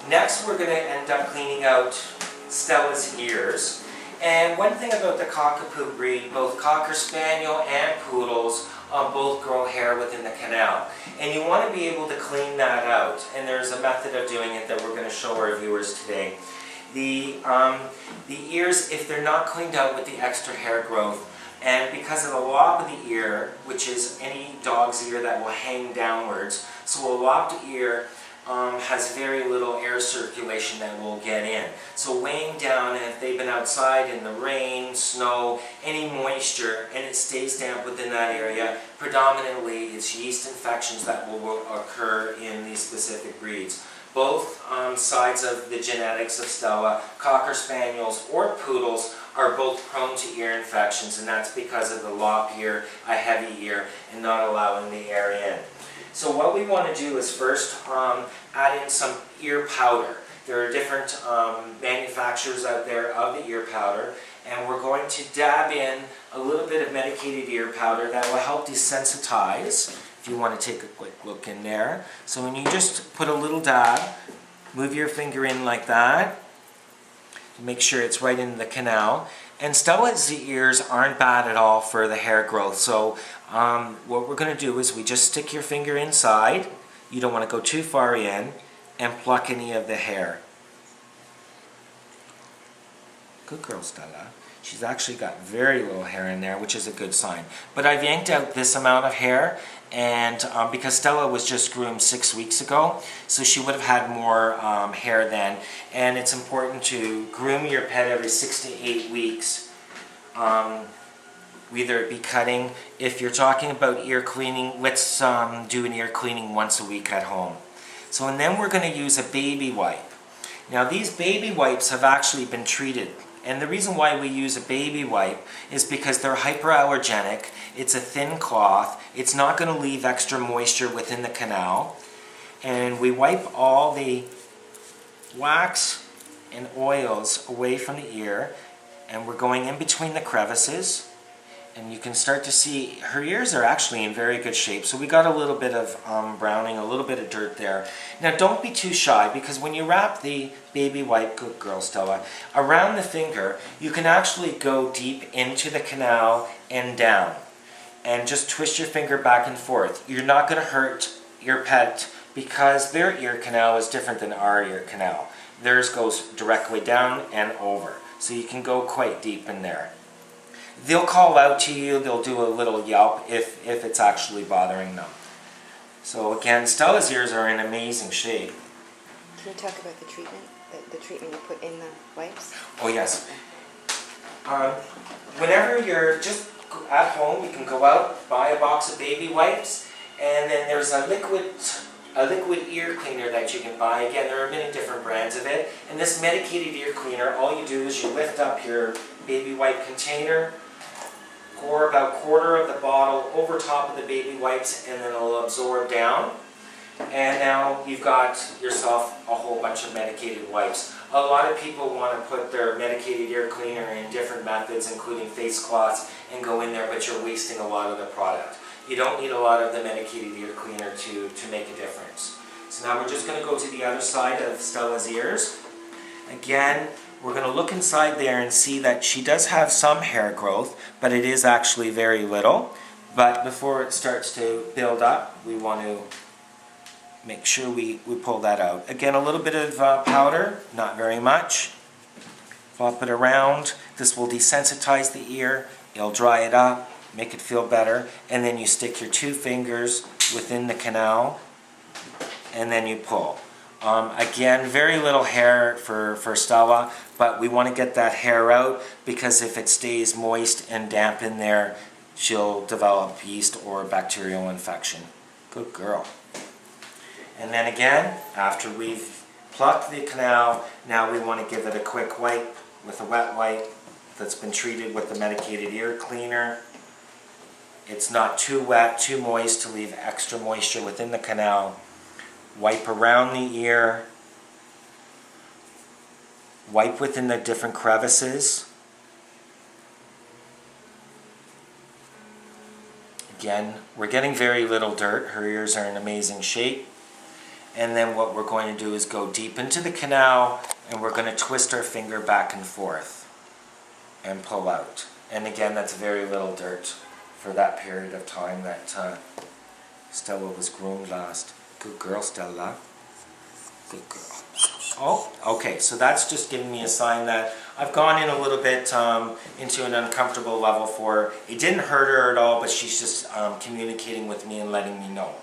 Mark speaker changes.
Speaker 1: Next, we're going to end up cleaning out Stella's ears. And one thing about the cockapoo breed, both Cocker Spaniel and Poodles both grow hair within the canal. And you want to be able to clean that out. And there's a method of doing it that we're going to show our viewers today. The ears, if they're not cleaned out with the extra hair growth, and because of the lobe of the ear, which is any dog's ear that will hang downwards, so a lopped ear has very little air circulation that will get in. So weighing down, and if they've been outside in the rain, snow, any moisture, and it stays damp within that area, predominantly it's yeast infections that will occur in these specific breeds. Both sides of the genetics of Stella, Cocker Spaniels or Poodles, are both prone to ear infections, and that's because of the lop ear, a heavy ear, and not allowing the air in. So what we want to do is first add in some ear powder. There are different manufacturers out there of the ear powder, and we're going to dab in a little bit of medicated ear powder that will help desensitize. If you want to take a quick look in there. So when you just put a little dab, move your finger in like that, make sure it's right in the canal. And Stella's ears aren't bad at all for the hair growth. So what we're going to do is we just stick your finger inside. You don't want to go too far in, and pluck any of the hair. Good girl, Stella. She's actually got very little hair in there, which is a good sign. But I've yanked out this amount of hair, and because Stella was just groomed 6 weeks ago, so she would have had more hair then. And it's important to groom your pet every 6 to 8 weeks. Whether it be cutting. If you're talking about ear cleaning, let's do an ear cleaning once a week at home. So, and then we're going to use a baby wipe. Now these baby wipes have actually been treated. And the reason why we use a baby wipe is because they're hyperallergenic. It's a thin cloth. It's not going to leave extra moisture within the canal. And we wipe all the wax and oils away from the ear. And we're going in between the crevices. And you can start to see her ears are actually in very good shape. So we got a little bit of browning, a little bit of dirt there. Now don't be too shy, because when you wrap the baby wipe, good girl Stella, around the finger, you can actually go deep into the canal and down. And just twist your finger back and forth. You're not going to hurt your pet because their ear canal is different than our ear canal. Theirs goes directly down and over. So you can go quite deep in there. They'll call out to you, they'll do a little yelp if it's actually bothering them. So again, Stella's ears are in amazing shape.
Speaker 2: Can you talk about the treatment? The treatment you put in the wipes?
Speaker 1: Oh yes. Whenever you're just at home, you can go out, buy a box of baby wipes, and then there's a liquid ear cleaner that you can buy. Again, there are many different brands of it. And this medicated ear cleaner, all you do is you lift up your baby wipe container, pour about a quarter of the bottle over top of the baby wipes, and then it'll absorb down. And now you've got yourself a whole bunch of medicated wipes. A lot of people want to put their medicated ear cleaner in different methods, including face cloths, and go in there, but you're wasting a lot of the product. You don't need a lot of the medicated ear cleaner to make a difference. So now we're just going to go to the other side of Stella's ears. Again, we're going to look inside there and see that she does have some hair growth, but it is actually very little. But before it starts to build up, we want to make sure we pull that out. Again, a little bit of powder, not very much. Flop it around. This will desensitize the ear. It'll dry it up, make it feel better. And then you stick your 2 fingers within the canal, and then you pull. Again, very little hair for Stella, but we want to get that hair out, because if it stays moist and damp in there, she'll develop yeast or bacterial infection. Good girl. And then again, after we've plucked the canal, now we want to give it a quick wipe with a wet wipe that's been treated with the medicated ear cleaner. It's not too wet, too moist to leave extra moisture within the canal. Wipe around the ear. Wipe within the different crevices. Again, we're getting very little dirt. Her ears are in amazing shape. And then what we're going to do is go deep into the canal, and we're going to twist our finger back and forth and pull out. And again, that's very little dirt for that period of time that Stella was groomed last. Good girl, Stella. Good girl. Oh, okay, so that's just giving me a sign that I've gone in a little bit into an uncomfortable level for her. It didn't hurt her at all, but she's just communicating with me and letting me know.